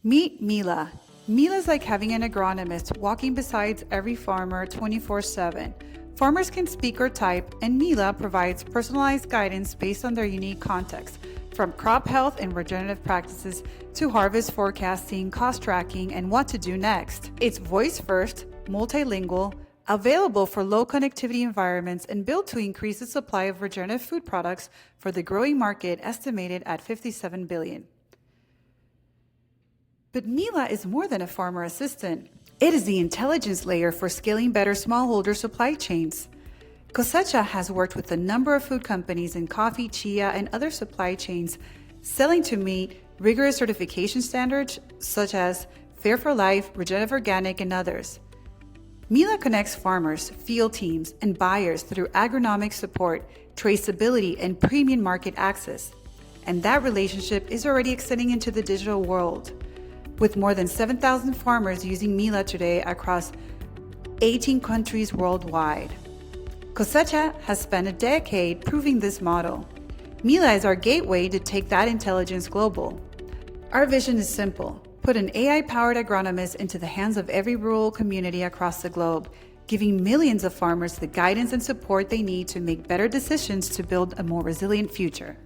Meet Mila. Mila's like having an agronomist walking beside every farmer 24/7. Farmers can speak or type, and Mila provides personalized guidance based on their unique context, from crop health and regenerative practices to harvest forecasting, cost tracking, and what to do next. It's voice first, multilingual, available for low connectivity environments, and built to increase the supply of regenerative food products for the growing market estimated at 57 billion. But Mila is more than a farmer assistant. It is the intelligence layer for scaling better smallholder supply chains. Cosecha has worked with a number of food companies in coffee, chia, and other supply chains, selling to meet rigorous certification standards such as Fair for Life, Regenerative Organic, and others. Mila connects farmers, field teams, and buyers through agronomic support, traceability, and premium market access. And that relationship is already extending into the digital world, with more than 7,000 farmers using Mila today across 18 countries worldwide. Cosecha has spent a decade proving this model. Mila is our gateway to take that intelligence global. Our vision is simple: put an AI-powered agronomist into the hands of every rural community across the globe, giving millions of farmers the guidance and support they need to make better decisions to build a more resilient future.